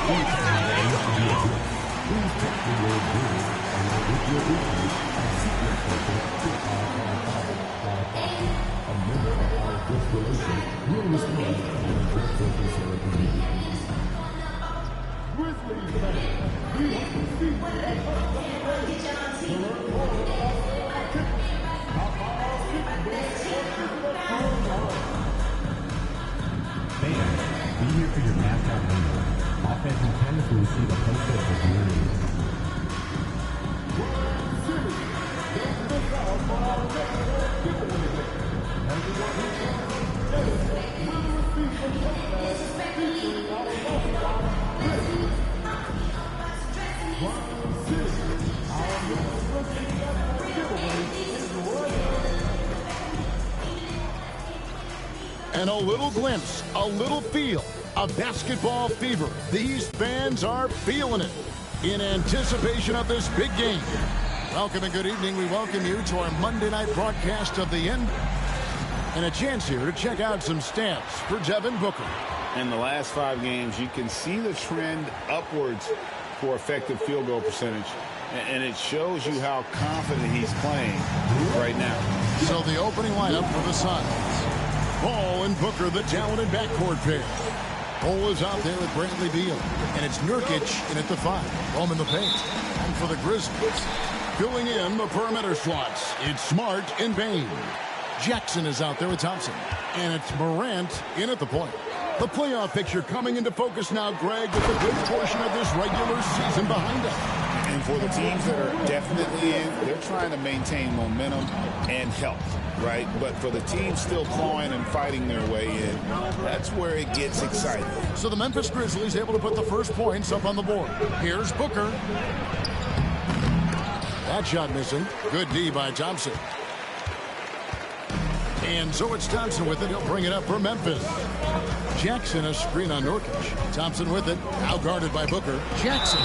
Be here for your mascot bingo. Offense intended to receive a post-up with your name. And a little glimpse, a little feel of basketball fever. These fans are feeling it in anticipation of this big game. Welcome and good evening. We welcome you to our Monday night broadcast of the end. And a chance here to check out some stats for Devin Booker. In the last 5 games, you can see the trend upwards for effective field goal percentage. And it shows you how confident he's playing right now. So the opening lineup for the Suns. Ball and Booker, the talented backcourt pair. Ball is out there with Bradley Beal. And it's Nurkic in at the 5. Roman the paint. And for the Grizzlies. Filling in the perimeter slots, it's Smart and Bane. Jackson is out there with Thompson. And it's Morant in at the point. The playoff picture coming into focus now, Greg, with a good portion of this regular season behind us. And for the teams that are definitely in, they're trying to maintain momentum and health, right? But for the teams still clawing and fighting their way in, that's where it gets exciting. So the Memphis Grizzlies able to put the first points up on the board. Here's Booker. That shot missing. Good D by Thompson. And so it's Thompson with it. He'll bring it up for Memphis. Jackson, a screen on Nurkic. Thompson with it. Out guarded by Booker. Jackson.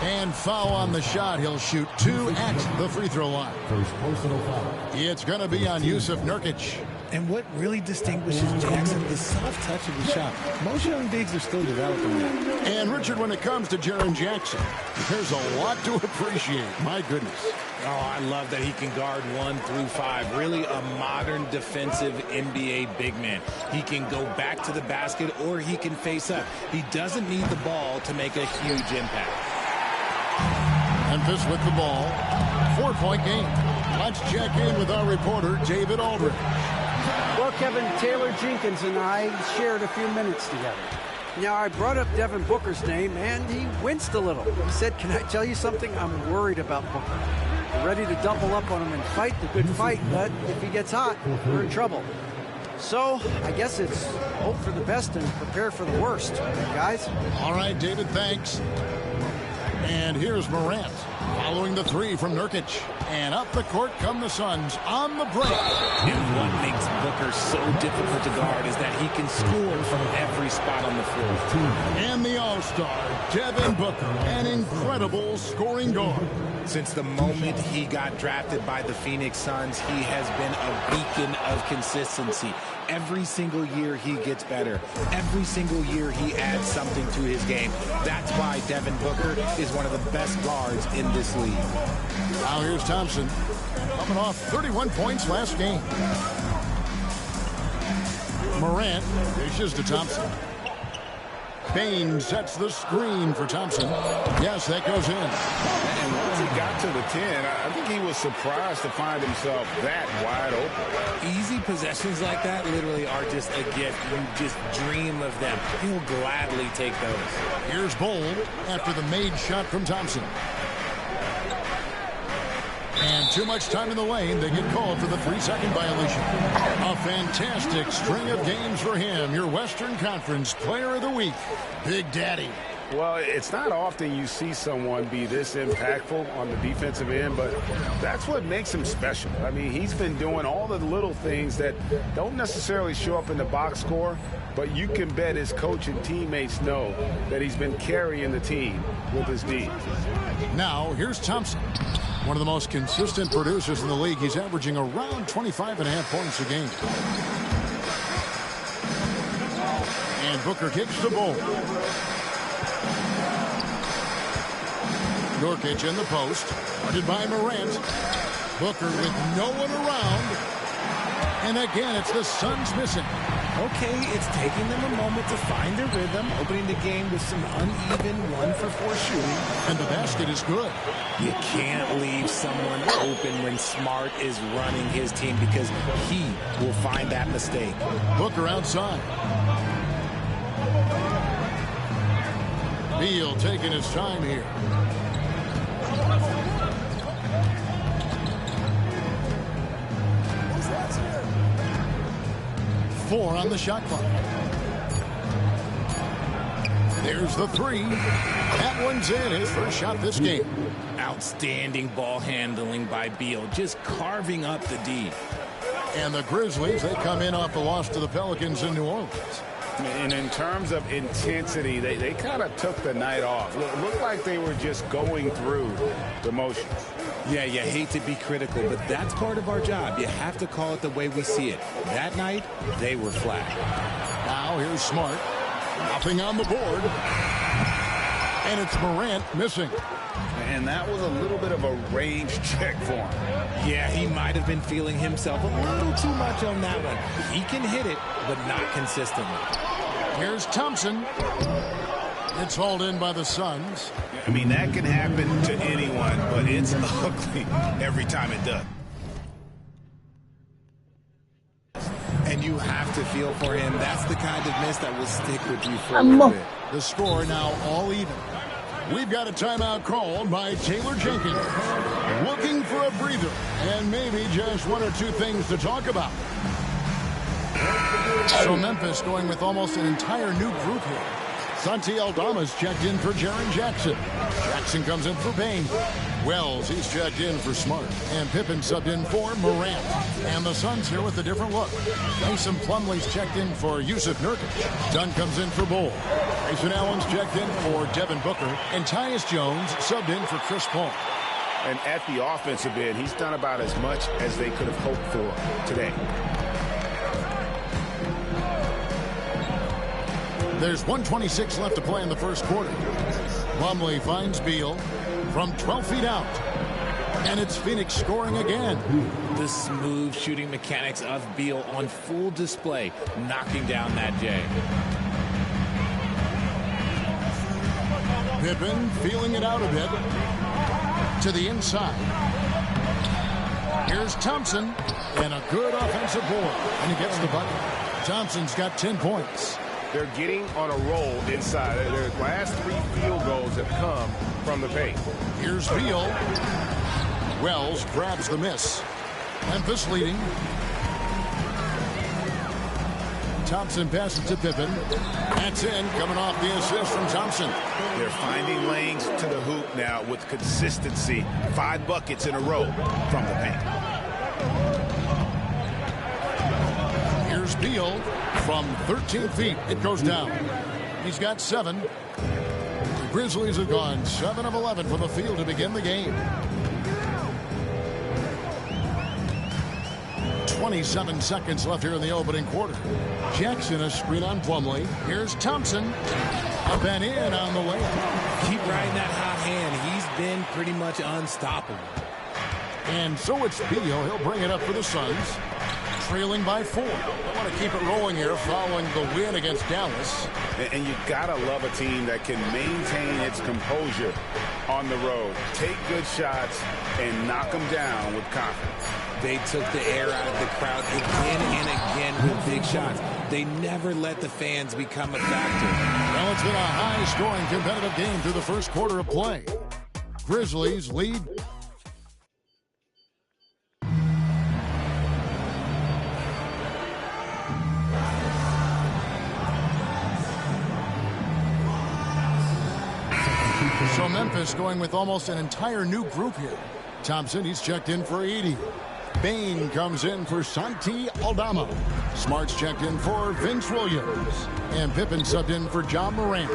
And foul on the shot. He'll shoot 2 at the free throw line. First personal foul. It's going to be on Yusuf Nurkic. And what really distinguishes Jackson, the soft touch of the shot. Most young bigs are still developing that. And Richard, when it comes to Jaren Jackson, there's a lot to appreciate. My goodness. Oh, I love that he can guard 1 through 5. Really a modern defensive NBA big man. He can go back to the basket or he can face up. He doesn't need the ball to make a huge impact. Memphis with the ball. 4-point game. Let's check in with our reporter, David Aldridge. Well, Kevin, Taylor Jenkins and I shared a few minutes together. Now, I brought up Devin Booker's name, and he winced a little. He said, can I tell you something? I'm worried about Booker. I'm ready to double up on him and fight the good fight, but if he gets hot, we're in trouble. So, I guess it's hope for the best and prepare for the worst, guys. All right, David, thanks. And here's Morant following the 3 from Nurkic. And up the court come the Suns on the break. And what makes Booker so difficult to guard is that he can score from every spot on the floor. And the All-Star, Devin Booker, an incredible scoring guard. Since the moment he got drafted by the Phoenix Suns, he has been a beacon of consistency. Every single year he gets better. Every single year he adds something to his game. That's why Devin Booker is one of the best guards in this league. Now here's Thompson, coming off 31 points last game. Morant dishes to Thompson. Bane sets the screen for Thompson. Yes, that goes in. And once he got to the 10, I think he was surprised to find himself that wide open. Easy possessions like that literally are just a gift. You just dream of them. He'll gladly take those. Here's Bold after the made shot from Thompson. And too much time in the lane. They get called for the 3-second violation. A fantastic string of games for him. Your Western Conference Player of the Week, Big Daddy. Well, it's not often you see someone be this impactful on the defensive end, but that's what makes him special. I mean, he's been doing all the little things that don't necessarily show up in the box score, but you can bet his coach and teammates know that he's been carrying the team with his D. Now, here's Thompson. One of the most consistent producers in the league. He's averaging around 25.5 points a game. And Booker kicks the ball. Nurkic in the post. Guarded by Morant. Booker with no one around. And again, it's the Suns missing. Okay, it's taking them a moment to find their rhythm, opening the game with some uneven 1-for-4 shooting. And the basket is good. You can't leave someone open when Smart is running his team because he will find that mistake. Booker outside. Beal taking his time here. Four on the shot clock. There's the three. That one's in. His first shot this game. Outstanding ball handling by Beal, just carving up the D. And the Grizzlies, they come in off the loss to the Pelicans in New Orleans. And in terms of intensity, they kind of took the night off. Looked like they were just going through the motions. Yeah, you hate to be critical, but that's part of our job. You have to call it the way we see it. That night, they were flat. Now here's Smart. Hopping on the board. And it's Morant missing. And that was a little bit of a range check for him. Yeah, he might have been feeling himself a little too much on that one. He can hit it, but not consistently. Here's Thompson. It's hauled in by the Suns. I mean, that can happen to anyone, but it's ugly every time it does. And you have to feel for him. That's the kind of miss that will stick with you for a little bit. The score now all even. We've got a timeout called by Taylor Jenkins. Looking for a breather and maybe just one or two things to talk about. So Memphis going with almost an entire new group here. Santi Aldama's checked in for Jaren Jackson. Jackson comes in for Payne. Wells, he's checked in for Smart. And Pippen subbed in for Morant. And the Suns here with a different look. Mason Plumlee's checked in for Yusuf Nurkic. Dunn comes in for Bull. Grayson Allen's checked in for Devin Booker. And Tyus Jones subbed in for Chris Paul. And at the offensive end, he's done about as much as they could have hoped for today. There's 1:26 left to play in the first quarter. Plumlee finds Beal from 12 feet out. And it's Phoenix scoring again. The smooth shooting mechanics of Beal on full display, knocking down that J. Pippen feeling it out a bit. To the inside. Here's Thompson. And a good offensive board. And he gets the bucket. Thompson's got 10 points. They're getting on a roll inside. Their last 3 field goals have come from the paint. Here's Beal. Wells grabs the miss. Memphis leading. Thompson passes to Pippen. That's in, coming off the assist from Thompson. They're finding lanes to the hoop now with consistency. 5 buckets in a row from the paint. Here's Beal from 13 feet. It goes down. He's got 7. The Grizzlies have gone 7 of 11 from the field to begin the game. 27 seconds left here in the opening quarter. Jackson a screen on Plumlee. Here's Thompson. Up and in on the layup. Keep riding that hot hand. He's been pretty much unstoppable. And so it's Beal. He'll bring it up for the Suns. Trailing by 4. They want to keep it rolling here following the win against Dallas. And you gotta love a team that can maintain its composure on the road. Take good shots and knock them down with confidence. They took the air out of the crowd again and again with big shots. They never let the fans become a factor. Well, it's been a high-scoring competitive game through the first quarter of play. Grizzlies lead. So Memphis going with almost an entire new group here. Thompson, he's checked in for 80. Bain comes in for Santi Aldama. Smart's checked in for Vince Williams. And Pippen subbed in for John Morant.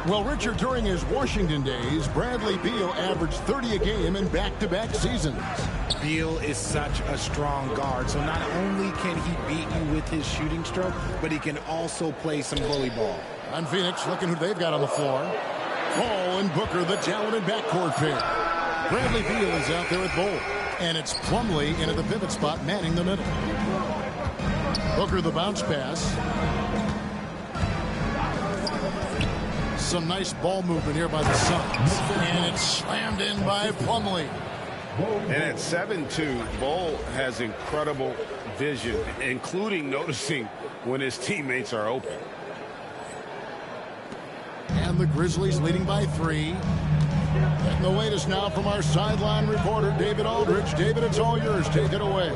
Well, Richard, during his Washington days, Bradley Beal averaged 30 a game in back-to-back seasons. Beal is such a strong guard, so not only can he beat you with his shooting stroke, but he can also play some bully ball. On Phoenix, looking who they've got on the floor. Ball and Booker, the talented backcourt pair. Bradley Beal is out there at Bol. And it's Plumlee into the pivot spot, manning the middle. Booker the bounce pass. Some nice ball movement here by the Suns. And it's slammed in by Plumlee. And at 7-2, Bol has incredible vision, including noticing when his teammates are open. And the Grizzlies leading by 3. And the latest now from our sideline reporter, David Aldridge. David, it's all yours. Take it away.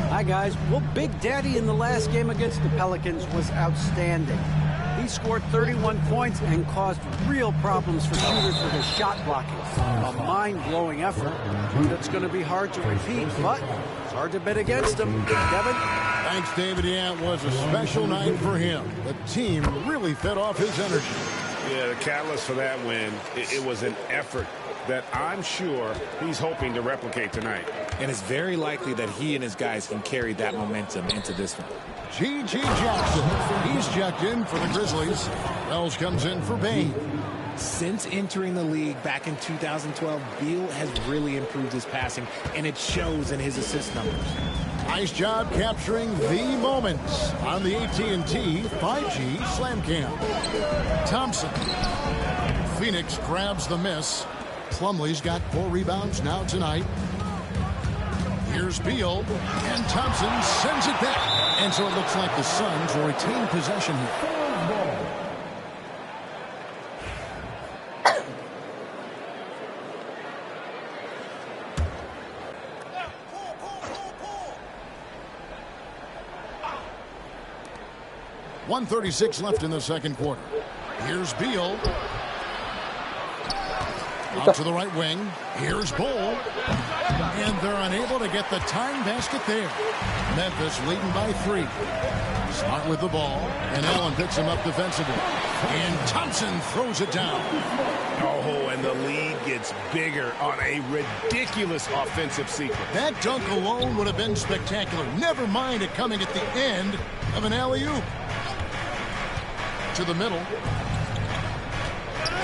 Hi, guys. Well, Big Daddy in the last game against the Pelicans was outstanding. He scored 31 points and caused real problems for shooters with his shot blocking. A mind-blowing effort that's going to be hard to repeat, but it's hard to bet against him. Kevin? Thanks, David. Yeah, it was a special night for him. The team really fed off his energy. Yeah, the catalyst for that win, it was an effort that I'm sure he's hoping to replicate tonight. And it's very likely that he and his guys can carry that momentum into this one. G.G. Jackson, he's checked in for the Grizzlies. Wells comes in for Bane. Since entering the league back in 2012, Beal has really improved his passing, and it shows in his assist numbers. Nice job capturing the moments on the AT&T 5G Slam Cam. Thompson. Phoenix grabs the miss. Plumlee's got 4 rebounds now tonight. Here's Beal, and Thompson sends it back. And so it looks like the Suns will retain possession here. .136 left in the second quarter. Here's Beal. Out to the right wing. Here's Bol. And they're unable to get the tying basket there. Memphis leading by 3. Smart with the ball. And Allen picks him up defensively. And Thompson throws it down. Oh, and the lead gets bigger on a ridiculous offensive sequence. That dunk alone would have been spectacular. Never mind it coming at the end of an alley-oop. To the middle.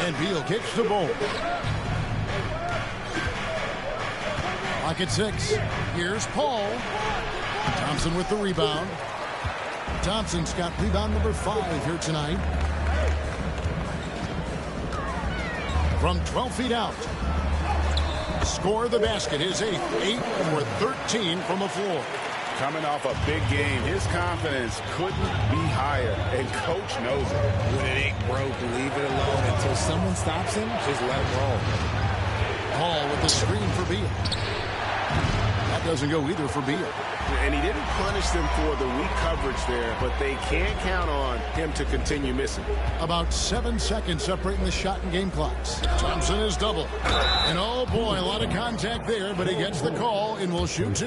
And Beal kicks the ball. Clock at 6. Here's Paul. Thompson with the rebound. Thompson's got rebound number 5 here tonight. From 12 feet out. Score the basket. His 8th. 8 for 13 from the floor. Coming off a big game, his confidence couldn't be higher, and coach knows it. When it ain't broke, leave it alone until someone stops him. Just let him roll. Paul with the screen for Beal. That doesn't go either for Beal. And he didn't punish them for the weak coverage there, but they can't count on him to continue missing. About 7 seconds separating the shot and game clocks. Thompson is double. And oh boy, a lot of contact there, but he gets the call and will shoot 2.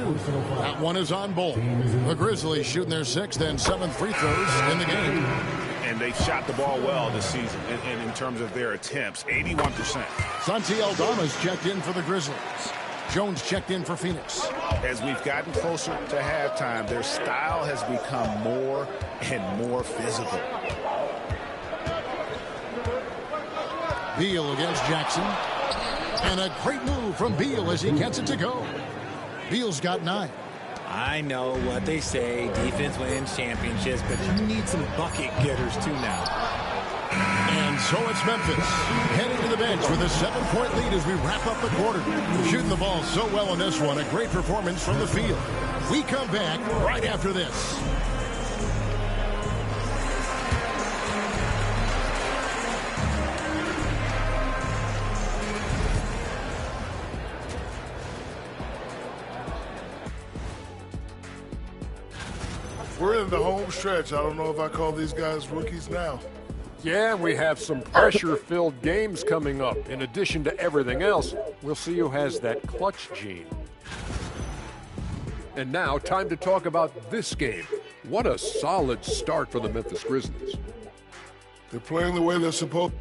That one is on Bol. The Grizzlies shooting their 6th and 7th free throws in the game. And they've shot the ball well this season in terms of their attempts, 81%. Santi Aldama's checked in for the Grizzlies. Jones checked in for Phoenix. As we've gotten closer to halftime, their style has become more and more physical. Beal against Jackson. And a great move from Beal as he gets it to go. Beal's got 9. I know what they say, defense wins championships, but you need some bucket getters too now. And so it's Memphis heading to the bench with a 7-point lead as we wrap up the quarter. Shooting the ball so well in this one. A great performance from the field. We come back right after this. We're in the home stretch. I don't know if I call these guys rookies now. Yeah, we have some pressure-filled games coming up. In addition to everything else, we'll see who has that clutch gene. And now, time to talk about this game. What a solid start for the Memphis Grizzlies. They're playing the way they're supposed.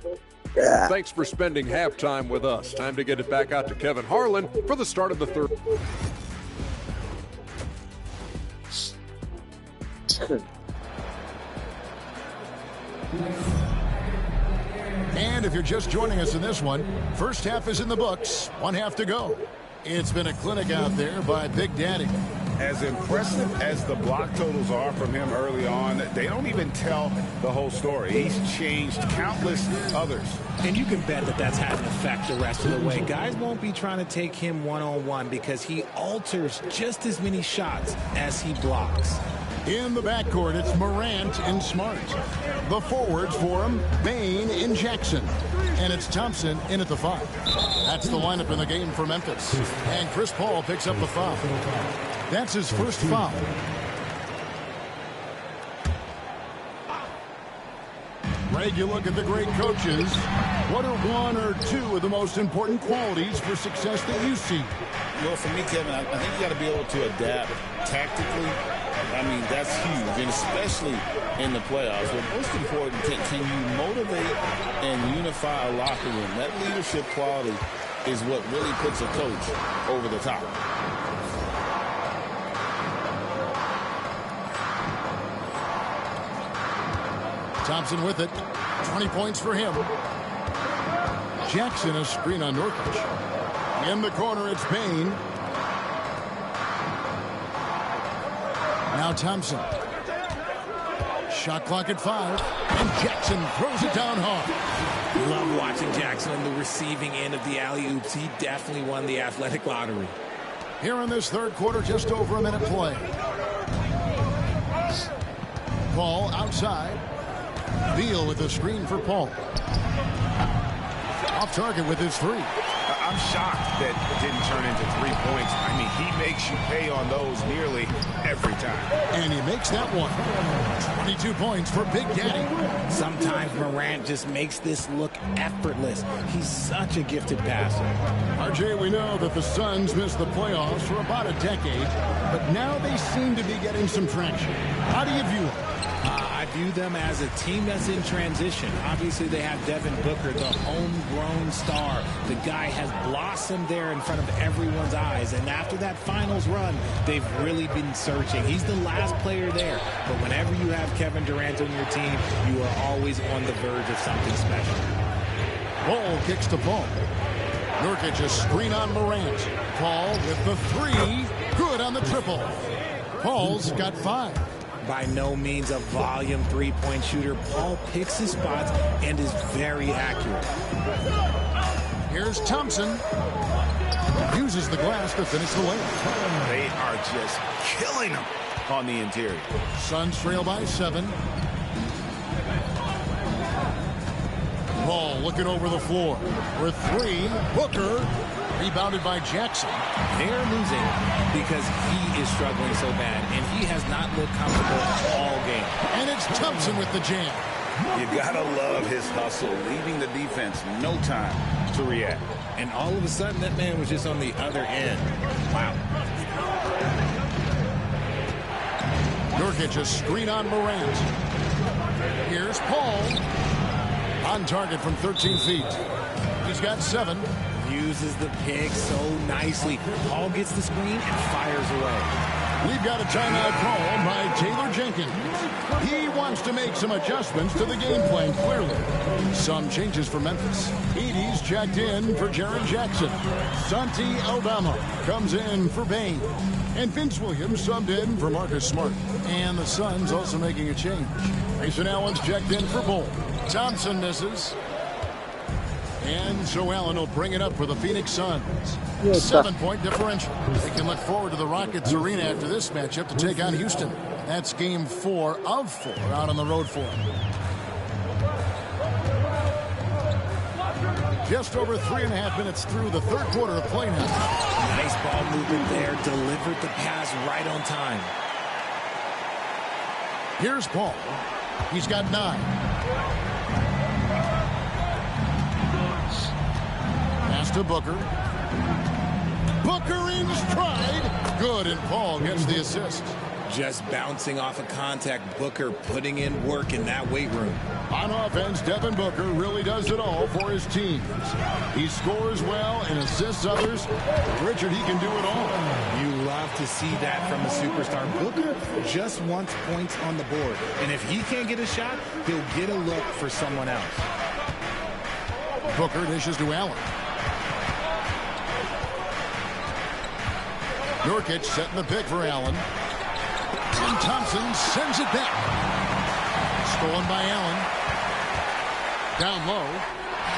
Thanks for spending halftime with us. Time to get it back out to Kevin Harlan for the start of the third. And if you're just joining us in this one, first half is in the books. 1 half to go. It's been a clinic out there by Big Daddy. As impressive as the block totals are from him early on, they don't even tell the whole story. He's changed countless others. And you can bet that that's had an effect the rest of the way. Guys won't be trying to take him one-on-one because he alters just as many shots as he blocks. In the backcourt, it's Morant and Smart. The forwards for him, Bane and Jackson. And it's Thompson in at the 5. That's the lineup in the game for Memphis. And Chris Paul picks up the foul. That's his first foul. Greg, you look at the great coaches. What are 1 or 2 of the most important qualities for success that you see? Well, for me, Kevin, I think you got to be able to adapt tactically. I mean, that's huge, and especially in the playoffs. But most important, can you motivate and unify a locker room? That leadership quality is what really puts a coach over the top. Thompson with it. 20 points for him. Jackson, a screen on Nurkic. In the corner, it's Bane. Now Thompson. Shot clock at 5. And Jackson throws it down hard. Love watching Jackson on the receiving end of the alley-oops. He definitely won the athletic lottery. Here in this third quarter, just over a minute play. Paul outside. Beal with the screen for Paul. Off target with his 3. I'm shocked that it didn't turn into 3 points. I mean, he makes you pay on those nearly every time. And he makes that one. 22 points for Big Daddy. Sometimes Morant just makes this look effortless. He's such a gifted passer. RJ, we know that the Suns missed the playoffs for about a decade, but now they seem to be getting some traction. How do you view it? I view them as a team that's in transition. Obviously, they have Devin Booker, the homegrown star. The guy has blossomed there in front of everyone's eyes. And after that finals run, they've really been searching. He's the last player there. But whenever you have Kevin Durant on your team, you are always on the verge of something special. Paul kicks to Paul. Nurkic a screen on Morant. Paul with the 3. Good on the triple. Paul's got 5. By no means a volume three-point shooter, Paul picks his spots and is very accurate. Here's Thompson. Uses the glass to finish the layup. They are just killing him on the interior. Suns trail by 7. Paul looking over the floor. For 3, Booker. Rebounded by Jackson. They're losing because he is struggling so bad, and he has not looked comfortable all game. And it's Thompson with the jam. You gotta love his hustle, leaving the defense no time to react. And all of a sudden, that man was just on the other end. Wow. Nurkic a screen on Morant. Here's Paul. On target from 13 feet. He's got 7. Uses the pick so nicely. Paul gets the screen and fires away. We've got a timeout call by Taylor Jenkins. He wants to make some adjustments to the game plan, clearly. Some changes for Memphis. Edey's checked in for Jaren Jackson. Santi Aldama comes in for Bane. And Vince Williams subbed in for Marcus Smart. And the Suns also making a change. Mason Allen's checked in for Bull. Thompson misses. And so Allen will bring it up for the Phoenix Suns. 7-point differential. They can look forward to the Rockets Arena after this matchup to take on Houston. That's game 4 of 4 out on the road for them. Just over 3.5 minutes through the third quarter of play now. Nice ball movement there. Delivered the pass right on time. Here's Paul. He's got 9. Pass to Booker. Booker in stride. Good, and Paul gets the assist. Just bouncing off of contact. Booker putting in work in that weight room. On offense, Devin Booker really does it all for his teams. He scores well and assists others. Richard, he can do it all. You love to see that from a superstar. Booker just wants points on the board. And if he can't get a shot, he'll get a look for someone else. Booker dishes to Allen. Nurkic setting the pick for Allen. And Thompson sends it back. Stolen by Allen. Down low.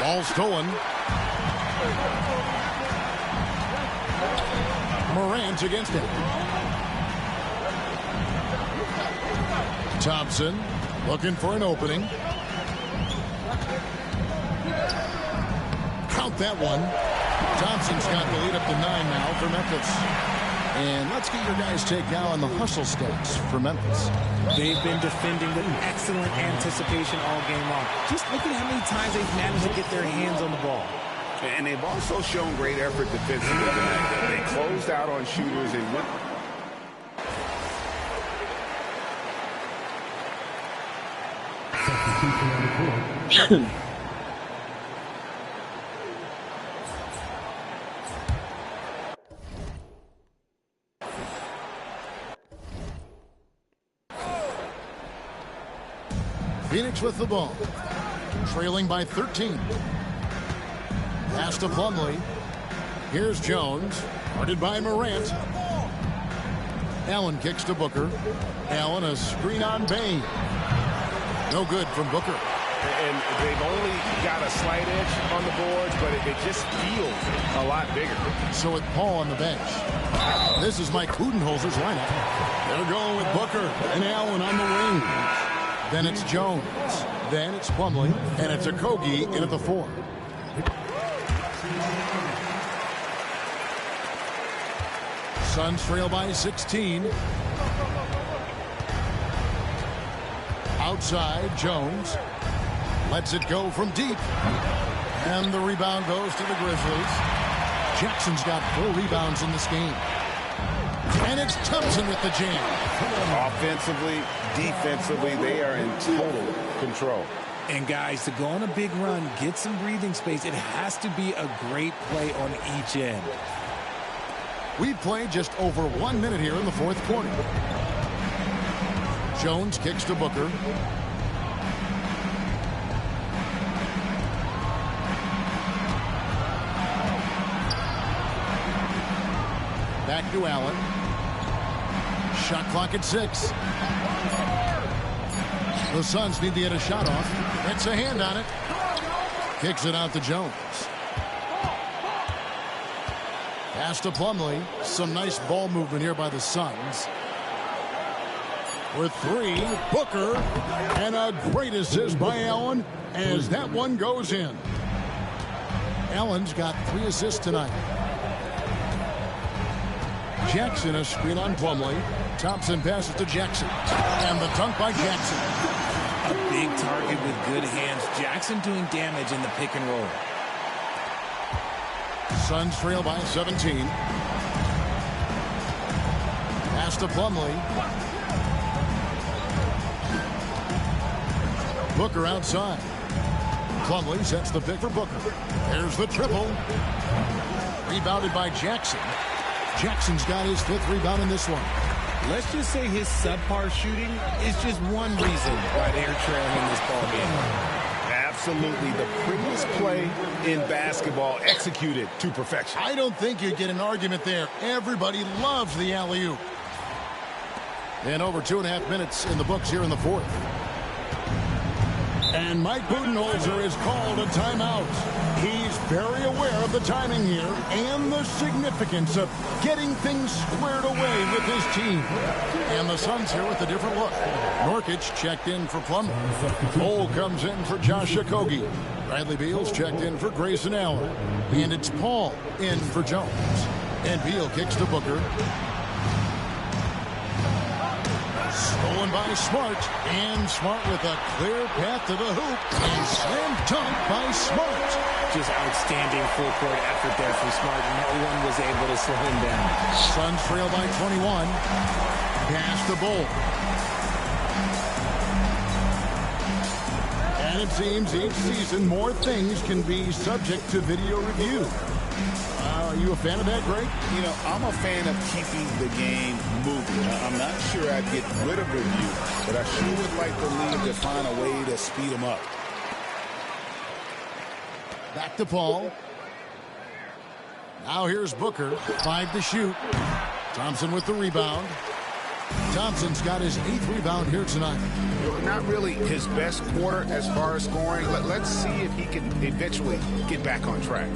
Ball stolen. Morant against it. Thompson looking for an opening. Count that one. Thompson's got the lead up to 9 now for Memphis. And let's get your guys' take now on the hustle stats for Memphis. They've been defending with excellent anticipation all game long. Just look at how many times they've managed to get their hands on the ball. And they've also shown great effort defensively tonight. They closed out on shooters and went. Substitution on the court. Phoenix with the ball. Trailing by 13. Pass to Plumlee. Here's Jones. Guarded by Morant. Allen kicks to Booker. Allen a screen on Bain. No good from Booker. And they've only got a slight edge on the boards, but it just feels a lot bigger. So with Paul on the bench. This is Mike Budenholzer's lineup. They're going with Booker and Allen on the wing. Then it's Jones. Then it's Plumlee. And it's Okogie in at the 4. Suns trail by 16. Outside, Jones. Lets it go from deep. And the rebound goes to the Grizzlies. Jackson's got 4 rebounds in this game. And it's Thompson with the jam. Offensively, defensively, they are in total control. And guys, to go on a big run, get some breathing space, it has to be a great play on each end. We played just over 1 minute here in the 4th quarter. Jones kicks to Booker. Back to Allen. Shot clock at 6. The Suns need to get a shot off. Gets a hand on it. Kicks it out to Jones. Pass to Plumlee. Some nice ball movement here by the Suns. With 3, Booker. And a great assist by Allen as that one goes in. Allen's got 3 assists tonight. Jackson a screen on Plumlee. Thompson passes to Jackson. And the dunk by Jackson. A big target with good hands. Jackson doing damage in the pick and roll. Suns trail by 17. Pass to Plumlee. Booker outside. Plumlee sets the pick for Booker. There's the triple. Rebounded by Jackson. Jackson's got his 5th rebound in this one. Let's just say his subpar shooting is just one reason why they're trailing in this ball game. Absolutely the prettiest play in basketball, executed to perfection. I don't think you get an argument there. Everybody loves the alley-oop. And over 2.5 minutes in the books here in the 4th. And Mike Budenholzer has called a timeout. He's very aware of the timing here and the significance of getting things squared away with his team. And the Suns here with a different look. Nurkic checked in for Plumlee. Cole comes in for Josh Okogie. Bradley Beal's checked in for Grayson Allen. And it's Paul in for Jones. And Beal kicks to Booker. Stolen by Smart, and Smart with a clear path to the hoop, and slam dunk by Smart. Just outstanding full court effort there from Smart. No one was able to slow him down. Suns trail by 21. Pass the Bull. And it seems each season more things can be subject to video review. Are you a fan of that, Greg? You know, I'm a fan of keeping the game moving. I'm not sure I'd get rid of review, but I sure would like the league to find a way to speed them up. Back to Paul. Now here's Booker. 5 to shoot. Thompson with the rebound. Thompson's got his 8th rebound here tonight. Not really his best quarter as far as scoring. Let's see if he can eventually get back on track.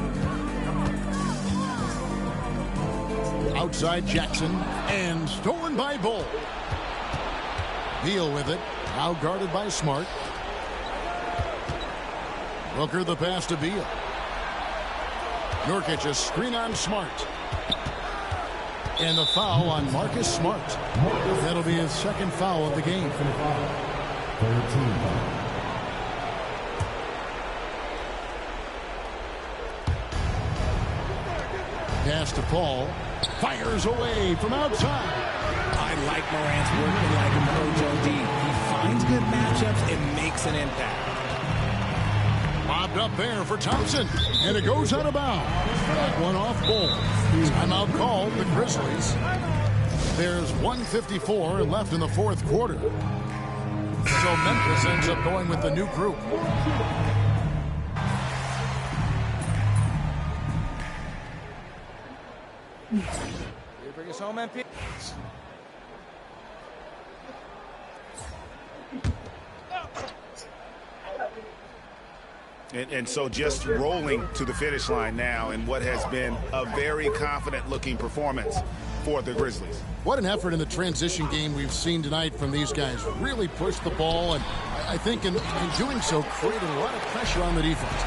Outside Jackson, and stolen by Bull. Beal with it, now guarded by Smart. Booker the pass to Beal. Nurkic a screen on Smart. And the foul on Marcus Smart. That'll be his 2nd foul of the game. 13. Pass to Paul. Fires away from outside. I like Morant's working like a Coach OD. He finds good matchups and makes an impact. Lobbed up there for Thompson. And it goes out of bounds. That one off Bull. Timeout called the Grizzlies. There's 1:54 left in the 4th quarter. So Memphis ends up going with the new group. Bring us home, MP. And so just rolling to the finish line now in what has been a very confident-looking performance for the Grizzlies. What an effort in the transition game we've seen tonight from these guys. Really pushed the ball, and I think in doing so created a lot of pressure on the defense.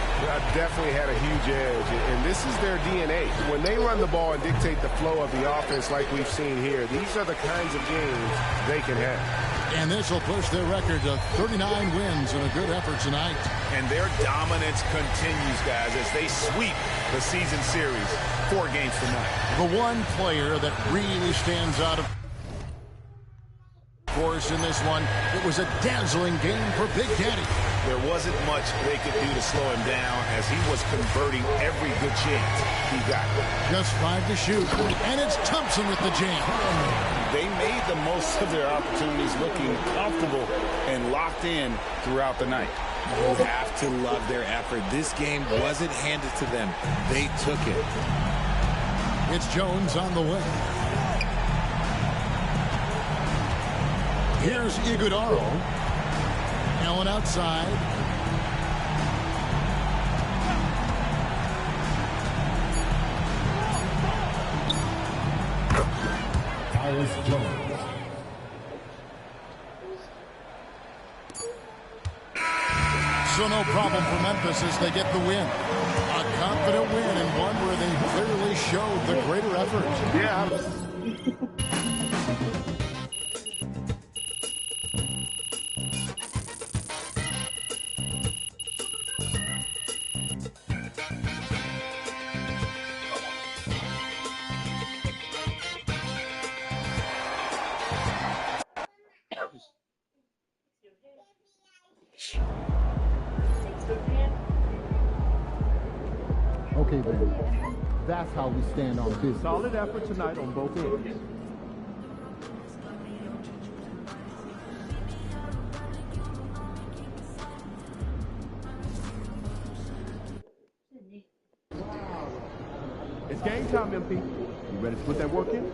Definitely had a huge edge, and this is their DNA. When they run the ball and dictate the flow of the offense like we've seen here, these are the kinds of games they can have. And this will push their record to 39 wins in a good effort tonight. And their dominance continues, guys, as they sweep the season series 4 games tonight. The one player that really stands out, of course, in this one, it was a dazzling game for Big Daddy. There wasn't much they could do to slow him down as he was converting every good chance he got. Just 5 to shoot, and it's Thompson with the jam. They made the most of their opportunities, looking comfortable and locked in throughout the night. You have to love their effort. This game wasn't handed to them. They took it. It's Jones on the way. Here's Iguodala. Allen outside. Tyus Jones. So no problem for Memphis as they get the win. A confident win and one where they clearly showed the greater effort. Yeah. Okay, then. That's how we stand on business. Solid effort tonight on both ends. It's game time, MP. You ready to put that work in?